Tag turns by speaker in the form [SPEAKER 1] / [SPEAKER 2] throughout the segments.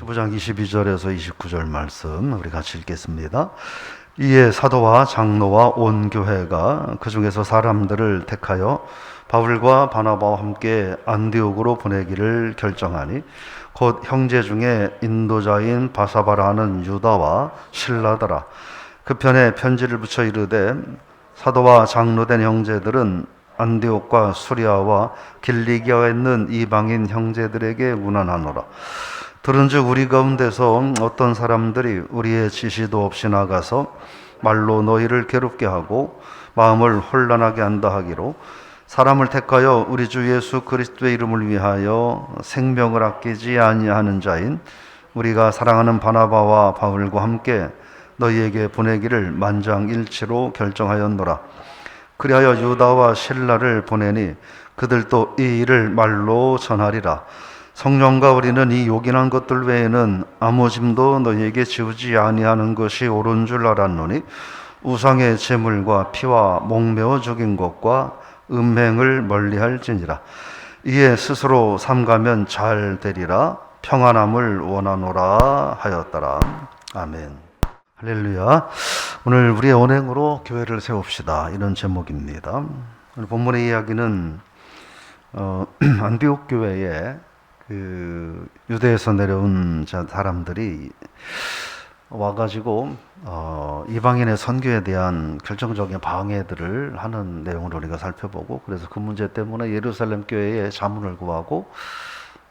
[SPEAKER 1] 15장 22절에서 29절 말씀 우리 같이 읽겠습니다. 이에 사도와 장로와 온 교회가 그 중에서 사람들을 택하여 바울과 바나바와 함께 안디옥으로 보내기를 결정하니 곧 형제 중에 인도자인 바사바라는 유다와 실라더라. 그 편에 편지를 붙여 이르되 사도와 장로된 형제들은 안디옥과 수리아와 길리기아에 있는 이방인 형제들에게 문안하노라. 들은즉 우리 가운데서 어떤 사람들이 우리의 지시도 없이 나가서 말로 너희를 괴롭게 하고 마음을 혼란하게 한다 하기로 사람을 택하여 우리 주 예수 그리스도의 이름을 위하여 생명을 아끼지 아니하는 자인 우리가 사랑하는 바나바와 바울과 함께 너희에게 보내기를 만장일치로 결정하였노라. 그리하여 유다와 실라를 보내니 그들도 이 일을 말로 전하리라. 성령과 우리는 이 요긴한 것들 외에는 아무 짐도 너희에게 지우지 아니하는 것이 옳은 줄 알았노니 우상의 제물과 피와 목매어 죽인 것과 음행을 멀리할지니라. 이에 스스로 삼가면 잘 되리라. 평안함을 원하노라 하였더라. 아멘. 할렐루야. 오늘 우리의 언행으로 교회를 세웁시다, 이런 제목입니다. 오늘 본문의 이야기는 안디옥 교회에 유대에서 내려온 사람들이 와가지고 이방인의 선교에 대한 결정적인 방해들을 하는 내용을 우리가 살펴보고, 그래서 그 문제 때문에 예루살렘 교회에 자문을 구하고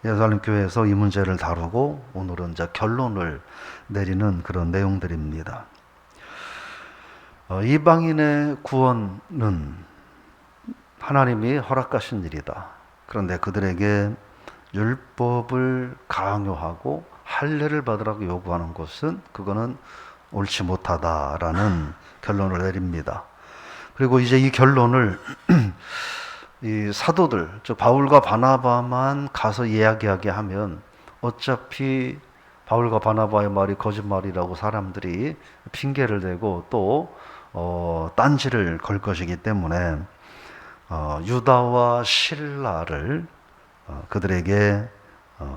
[SPEAKER 1] 예루살렘 교회에서 이 문제를 다루고 오늘은 이제 결론을 내리는 그런 내용들입니다. 이방인의 구원은 하나님이 허락하신 일이다. 그런데 그들에게 율법을 강요하고 할례를 받으라고 요구하는 것은 그거는 옳지 못하다라는 결론을 내립니다. 그리고 이제 이 결론을 이 사도들, 즉 바울과 바나바만 가서 이야기하게 하면 어차피 바울과 바나바의 말이 거짓말이라고 사람들이 핑계를 대고 또 딴지를 걸 것이기 때문에 유다와 실라를 그들에게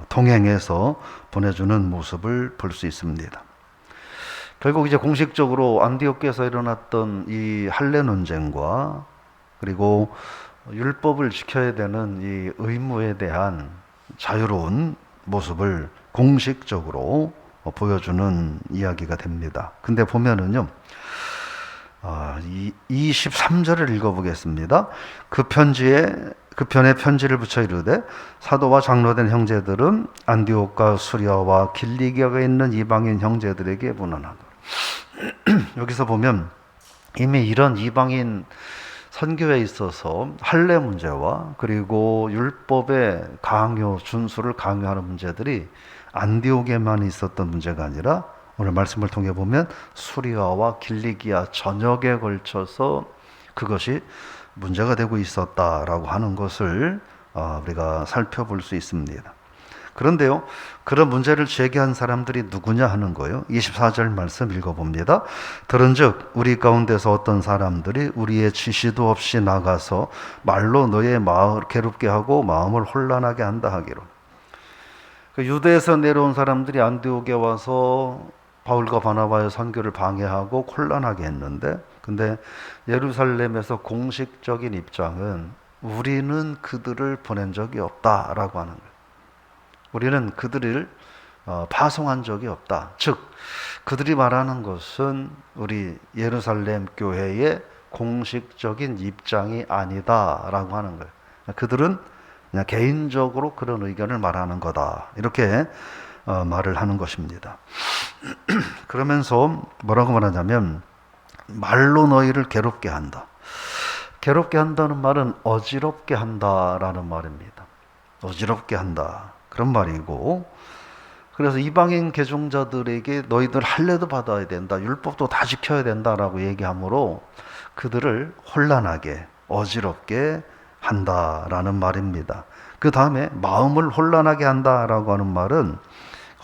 [SPEAKER 1] 동행해서 보내주는 모습을 볼 수 있습니다. 결국 이제 공식적으로 안디옥에서 일어났던 이 할례 논쟁과 그리고 율법을 지켜야 되는 이 의무에 대한 자유로운 모습을 공식적으로 보여주는 이야기가 됩니다. 근데 보면은요, 23절을 읽어보겠습니다. 그 편에 편지를 붙여 이르되 사도와 장로된 형제들은 안디옥과 수리아와 길리기아가 있는 이방인 형제들에게 문안하노라. 여기서 보면 이미 이런 이방인 선교에 있어서 할례 문제와 그리고 율법의 강요, 준수를 강요하는 문제들이 안디옥에만 있었던 문제가 아니라 오늘 말씀을 통해 보면 수리아와 길리기아 전역에 걸쳐서 그것이 문제가 되고 있었다라고 하는 것을 우리가 살펴볼 수 있습니다. 그런데요, 그런 문제를 제기한 사람들이 누구냐 하는 거예요. 24절 말씀 읽어봅니다. 들은즉 우리 가운데서 어떤 사람들이 우리의 지시도 없이 나가서 말로 너의 마음을 괴롭게 하고 마음을 혼란하게 한다 하기로. 유대에서 내려온 사람들이 안디옥에 와서 바울과 바나바의 선교를 방해하고 혼란하게 했는데, 근데 예루살렘에서 공식적인 입장은 우리는 그들을 보낸 적이 없다라고 하는 거예요. 우리는 그들을 파송한 적이 없다. 즉 그들이 말하는 것은 우리 예루살렘 교회의 공식적인 입장이 아니다라고 하는 거예요. 그들은 그냥 개인적으로 그런 의견을 말하는 거다, 이렇게 말을 하는 것입니다. 그러면서 뭐라고 말하냐면 말로 너희를 괴롭게 한다. 괴롭게 한다는 말은 어지럽게 한다라는 말입니다. 어지럽게 한다, 그런 말이고, 그래서 이방인 개종자들에게 너희들 할례도 받아야 된다, 율법도 다 지켜야 된다라고 얘기하므로 그들을 혼란하게 어지럽게 한다라는 말입니다. 그 다음에 마음을 혼란하게 한다라고 하는 말은,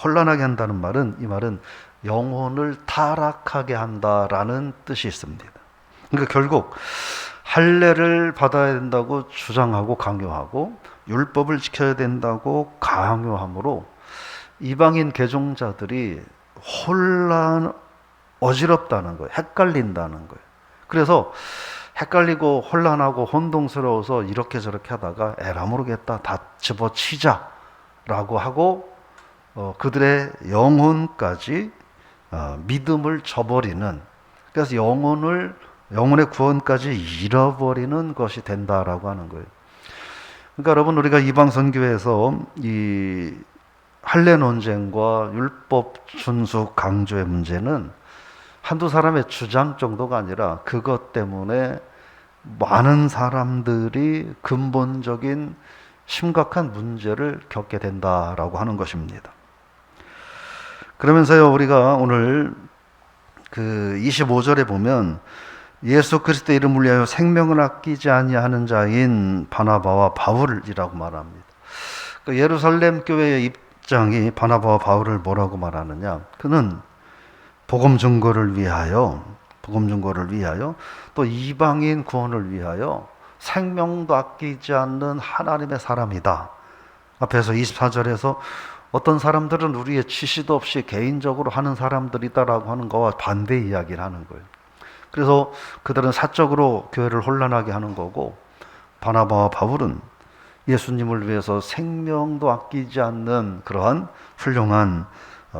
[SPEAKER 1] 혼란하게 한다는 말은, 이 말은 영혼을 타락하게 한다라는 뜻이 있습니다. 그러니까 결국 할례를 받아야 된다고 주장하고 강요하고 율법을 지켜야 된다고 강요함으로 이방인 개종자들이 어지럽다는 거예요. 헷갈린다는 거예요. 그래서 헷갈리고 혼란하고 혼동스러워서 이렇게 저렇게 하다가 에라 모르겠다, 다 집어치자라고 하고 그들의 영혼까지 믿음을 저버리는, 그래서 영혼의 구원까지 잃어버리는 것이 된다라고 하는 거예요. 그러니까 여러분, 우리가 이방 선교에서 이 할례 논쟁과 율법 준수 강조의 문제는 한두 사람의 주장 정도가 아니라 그것 때문에 많은 사람들이 근본적인 심각한 문제를 겪게 된다라고 하는 것입니다. 그러면서요, 우리가 오늘 그 25절에 보면 예수 그리스도의 이름을 위하여 생명을 아끼지 아니하는 자인 바나바와 바울이라고 말합니다. 그 예루살렘 교회의 입장이 바나바와 바울을 뭐라고 말하느냐? 그는 복음 증거를 위하여 또 이방인 구원을 위하여 생명도 아끼지 않는 하나님의 사람이다. 앞에서 24절에서 어떤 사람들은 우리의 지시도 없이 개인적으로 하는 사람들이다라고 하는 거와 반대 이야기를 하는 거예요. 그래서 그들은 사적으로 교회를 혼란하게 하는 거고, 바나바와 바울은 예수님을 위해서 생명도 아끼지 않는 그러한 훌륭한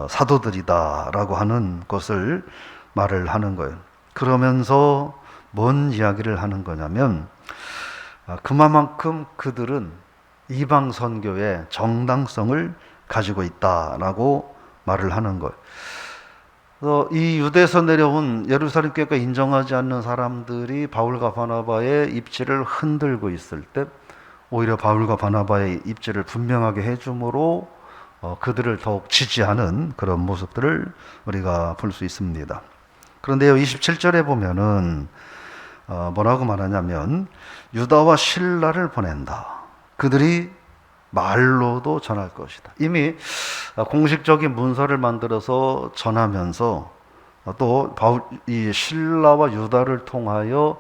[SPEAKER 1] 사도들이다라고 하는 것을 말을 하는 거예요. 그러면서 뭔 이야기를 하는 거냐면, 그만큼 그들은 이방 선교의 정당성을 가지고 있다라고 말을 하는 거예요. 이 유대에서 내려온 예루살렘 교회가 인정하지 않는 사람들이 바울과 바나바의 입지를 흔들고 있을 때, 오히려 바울과 바나바의 입지를 분명하게 해줌으로 그들을 더욱 지지하는 그런 모습들을 우리가 볼 수 있습니다. 그런데요, 27절에 보면은 뭐라고 말하냐면, 유다와 실라를 보낸다. 그들이 말로도 전할 것이다. 이미 공식적인 문서를 만들어서 전하면서 또 이 실라와 유다를 통하여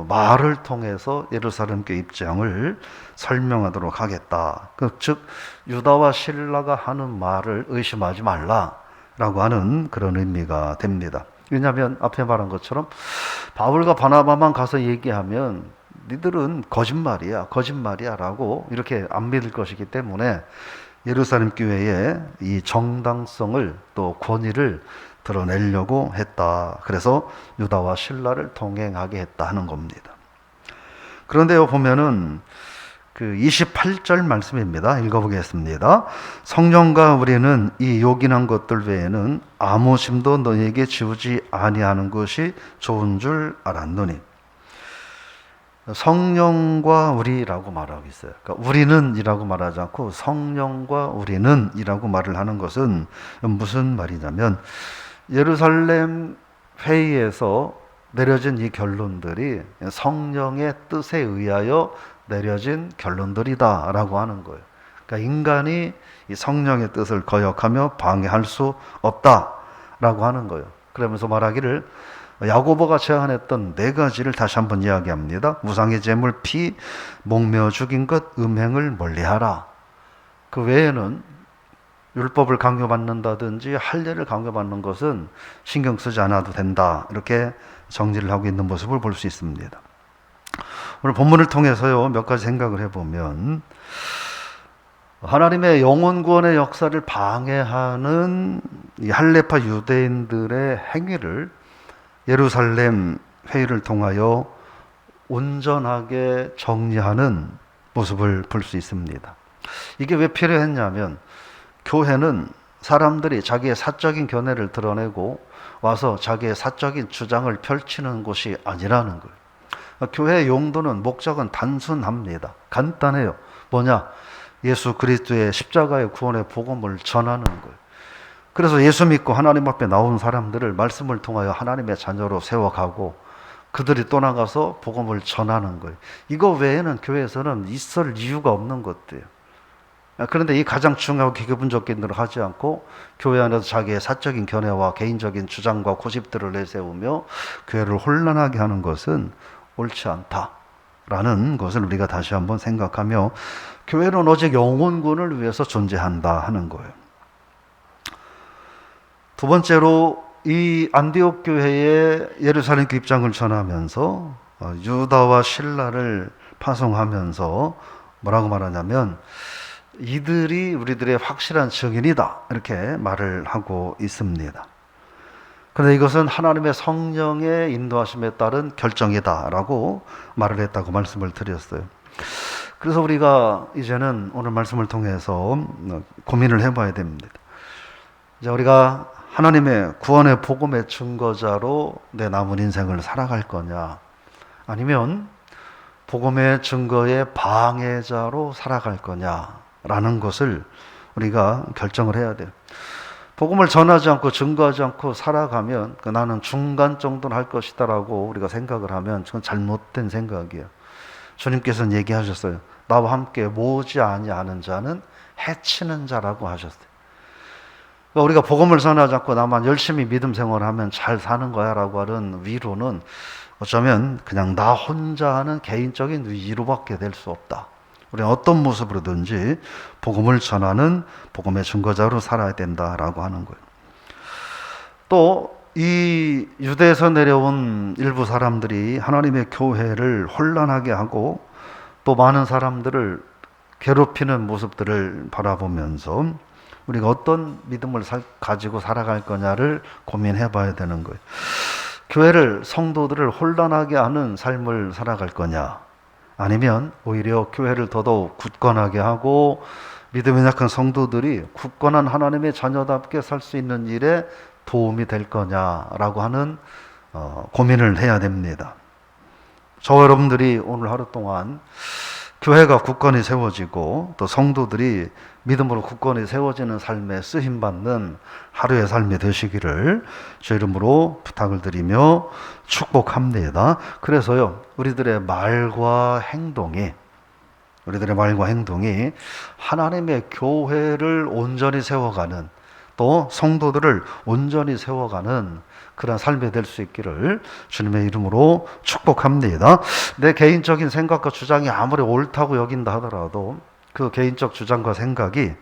[SPEAKER 1] 말을 통해서 예루살렘 교회 입장을 설명하도록 하겠다. 즉 유다와 실라가 하는 말을 의심하지 말라라고 하는 그런 의미가 됩니다. 왜냐하면 앞에 말한 것처럼 바울과 바나바만 가서 얘기하면 니들은 거짓말이야 라고 이렇게 안 믿을 것이기 때문에 예루살렘 교회의 이 정당성을 또 권위를 드러내려고 했다. 그래서 유다와 실라를 동행하게 했다 하는 겁니다. 그런데요, 보면은 그 28절 말씀입니다. 읽어보겠습니다. 성령과 우리는 이 요긴한 것들 외에는 아무 짐도 너희에게 지우지 아니하는 것이 좋은 줄 알았노니. 성령과 우리라고 말하고 있어요. 그러니까 우리는 이라고 말하지 않고 성령과 우리는 이라고 말을 하는 것은 무슨 말이냐면, 예루살렘 회의에서 내려진 이 결론들이 성령의 뜻에 의하여 내려진 결론들이다 라고 하는 거예요. 그러니까 인간이 이 성령의 뜻을 거역하며 방해할 수 없다 라고 하는 거예요. 그러면서 말하기를, 야고보가 제안했던 4가지를 다시 한번 이야기합니다. 우상의 제물, 피, 목매어 죽인 것, 음행을 멀리하라. 그 외에는 율법을 강요받는다든지 할례를 강요받는 것은 신경 쓰지 않아도 된다. 이렇게 정리를 하고 있는 모습을 볼 수 있습니다. 오늘 본문을 통해서요, 몇 가지 생각을 해보면, 하나님의 영혼 구원의 역사를 방해하는 이 할례파 유대인들의 행위를 예루살렘 회의를 통하여 온전하게 정리하는 모습을 볼 수 있습니다. 이게 왜 필요했냐면, 교회는 사람들이 자기의 사적인 견해를 드러내고 와서 자기의 사적인 주장을 펼치는 곳이 아니라는 거예요. 교회의 용도는, 목적은 단순합니다. 간단해요. 뭐냐? 예수 그리스도의 십자가의 구원의 복음을 전하는 거예요. 그래서 예수 믿고 하나님 앞에 나온 사람들을 말씀을 통하여 하나님의 자녀로 세워가고 그들이 또 나가서 복음을 전하는 거예요. 이거 외에는 교회에서는 있을 이유가 없는 것들이에요. 그런데 이 가장 중요하고 기본적인 일을 하지 않고 교회 안에서 자기의 사적인 견해와 개인적인 주장과 고집들을 내세우며 교회를 혼란하게 하는 것은 옳지 않다라는 것을 우리가 다시 한번 생각하며, 교회는 오직 영혼군을 위해서 존재한다 하는 거예요. 두 번째로 이 안디옥 교회에 예루살렘 교 입장을 전하면서 유다와 신라를 파송하면서 뭐라고 말하냐면 이들이 우리들의 확실한 증인이다 이렇게 말을 하고 있습니다. 그런데 이것은 하나님의 성령의 인도하심에 따른 결정이다라고 말을 했다고 말씀을 드렸어요. 그래서 우리가 이제는 오늘 말씀을 통해서 고민을 해봐야 됩니다. 이제 우리가 하나님의 구원의 복음의 증거자로 내 남은 인생을 살아갈 거냐, 아니면 복음의 증거의 방해자로 살아갈 거냐라는 것을 우리가 결정을 해야 돼요. 복음을 전하지 않고 증거하지 않고 살아가면 나는 중간 정도는 할 것이다라고 우리가 생각을 하면 그건 잘못된 생각이에요. 주님께서는 얘기하셨어요. 나와 함께 모으지 아니하는 자는 해치는 자라고 하셨어요. 그러니까 우리가 복음을 전하지 않고 나만 열심히 믿음 생활하면 잘 사는 거야 라고 하는 위로는 어쩌면 그냥 나 혼자 하는 개인적인 위로밖에 될 수 없다. 우리는 어떤 모습으로든지 복음을 전하는 복음의 증거자로 살아야 된다라고 하는 거예요. 또 이 유대에서 내려온 일부 사람들이 하나님의 교회를 혼란하게 하고 또 많은 사람들을 괴롭히는 모습들을 바라보면서 우리가 어떤 믿음을 가지고 살아갈 거냐를 고민해 봐야 되는 거예요. 교회를, 성도들을 혼란하게 하는 삶을 살아갈 거냐, 아니면 오히려 교회를 더더욱 굳건하게 하고 믿음이 약한 성도들이 굳건한 하나님의 자녀답게 살 수 있는 일에 도움이 될 거냐라고 하는 고민을 해야 됩니다. 저와 여러분들이 오늘 하루 동안 교회가 굳건히 세워지고 또 성도들이 믿음으로 굳건히 세워지는 삶에 쓰임받는 하루의 삶이 되시기를 주 이름으로 부탁을 드리며 축복합니다. 그래서요, 우리들의 말과 행동이 하나님의 교회를 온전히 세워가는, 또 성도들을 온전히 세워가는 그런 삶이 될 수 있기를 주님의 이름으로 축복합니다. 내 개인적인 생각과 주장이 아무리 옳다고 여긴다 하더라도 그 개인적 주장과 생각이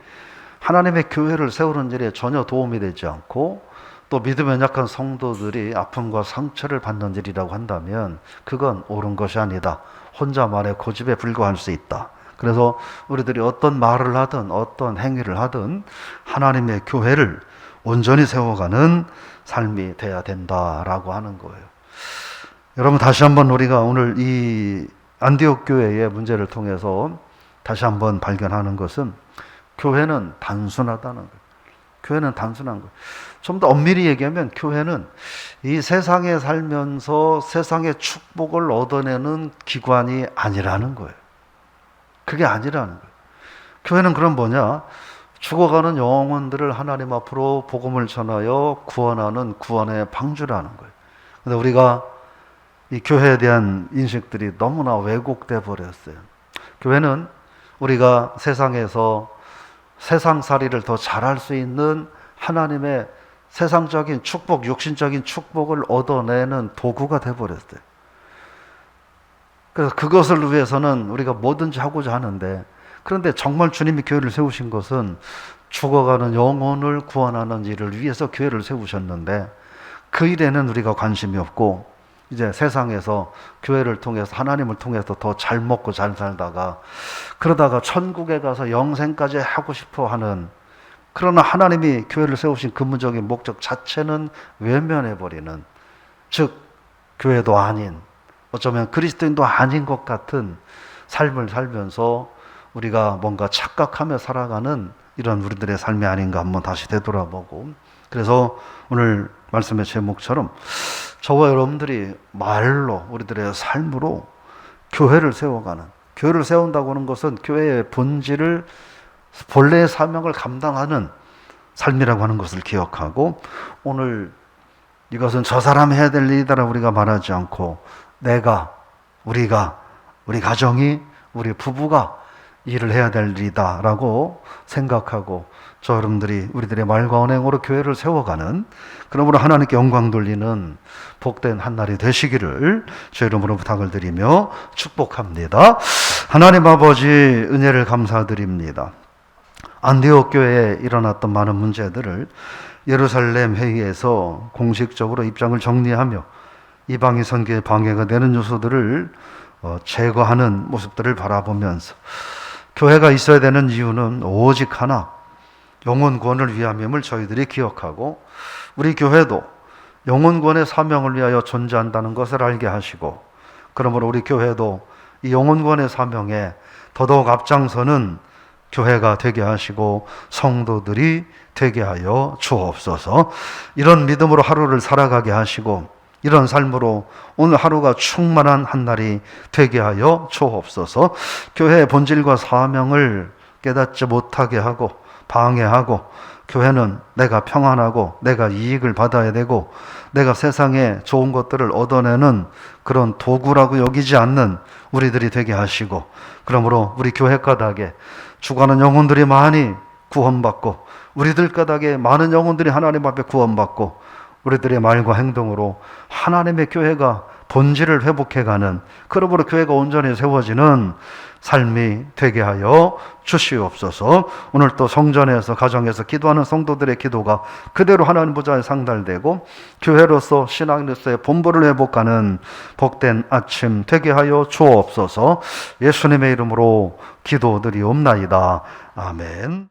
[SPEAKER 1] 하나님의 교회를 세우는 일에 전혀 도움이 되지 않고 또 믿음에 약한 성도들이 아픔과 상처를 받는 일이라고 한다면 그건 옳은 것이 아니다. 혼자만의 고집에 불과할 수 있다. 그래서 우리들이 어떤 말을 하든 어떤 행위를 하든 하나님의 교회를 온전히 세워가는 삶이 돼야 된다라고 하는 거예요. 여러분, 다시 한번 우리가 오늘 이 안디옥 교회의 문제를 통해서 다시 한번 발견하는 것은 교회는 단순하다는 거예요. 교회는 단순한 거예요. 좀 더 엄밀히 얘기하면 교회는 이 세상에 살면서 세상의 축복을 얻어내는 기관이 아니라는 거예요. 그게 아니라는 거예요. 교회는 그럼 뭐냐? 죽어가는 영혼들을 하나님 앞으로 복음을 전하여 구원하는 구원의 방주라는 거예요. 근데 우리가 이 교회에 대한 인식들이 너무나 왜곡돼 버렸어요. 교회는 우리가 세상에서 세상살이를 더 잘할 수 있는 하나님의 세상적인 축복, 육신적인 축복을 얻어내는 도구가 돼 버렸어요. 그래서 그것을 위해서는 우리가 뭐든지 하고자 하는데, 그런데 정말 주님이 교회를 세우신 것은 죽어가는 영혼을 구원하는 일을 위해서 교회를 세우셨는데 그 일에는 우리가 관심이 없고 이제 세상에서 교회를 통해서 하나님을 통해서 더 잘 먹고 잘 살다가 그러다가 천국에 가서 영생까지 하고 싶어 하는, 그러나 하나님이 교회를 세우신 근본적인 목적 자체는 외면해버리는, 즉 교회도 아닌, 어쩌면 그리스도인도 아닌 것 같은 삶을 살면서 우리가 뭔가 착각하며 살아가는 이런 우리들의 삶이 아닌가 한번 다시 되돌아보고, 그래서 오늘 말씀의 제목처럼 저와 여러분들이 말로, 우리들의 삶으로 교회를 세워가는, 교회를 세운다고 하는 것은 교회의 본질을, 본래의 사명을 감당하는 삶이라고 하는 것을 기억하고, 오늘 이것은 저 사람이 해야 될 일이다라고 우리가 말하지 않고 내가, 우리가, 우리 가정이, 우리 부부가 일을 해야 될 일이다라고 생각하고 저 여러분들이 우리들의 말과 언행으로 교회를 세워가는, 그러므로 하나님께 영광 돌리는 복된 한날이 되시기를 주 이름으로 부탁을 드리며 축복합니다. 하나님 아버지, 은혜를 감사드립니다. 안디옥 교회에 일어났던 많은 문제들을 예루살렘 회의에서 공식적으로 입장을 정리하며 이방인 선교에 방해가 되는 요소들을 제거하는 모습들을 바라보면서 교회가 있어야 되는 이유는 오직 하나, 영혼 구원을 위함임을 저희들이 기억하고 우리 교회도 영혼 구원의 사명을 위하여 존재한다는 것을 알게 하시고, 그러므로 우리 교회도 이 영혼 구원의 사명에 더더욱 앞장서는 교회가 되게 하시고 성도들이 되게 하여 주옵소서. 이런 믿음으로 하루를 살아가게 하시고 이런 삶으로 오늘 하루가 충만한 한 날이 되게 하여 주옵소서. 교회의 본질과 사명을 깨닫지 못하게 하고 방해하고, 교회는 내가 평안하고 내가 이익을 받아야 되고 내가 세상에 좋은 것들을 얻어내는 그런 도구라고 여기지 않는 우리들이 되게 하시고, 그러므로 우리 교회 가닥에 죽어가는 영혼들이 많이 구원받고 우리들 가닥에 많은 영혼들이 하나님 앞에 구원받고 우리들의 말과 행동으로 하나님의 교회가 본질을 회복해가는, 그러므로 교회가 온전히 세워지는 삶이 되게 하여 주시옵소서. 오늘 또 성전에서 가정에서 기도하는 성도들의 기도가 그대로 하나님 보좌에 상달되고 교회로서 신앙으로서의 본부를 회복하는 복된 아침 되게 하여 주옵소서. 예수님의 이름으로 기도드리옵나이다. 아멘.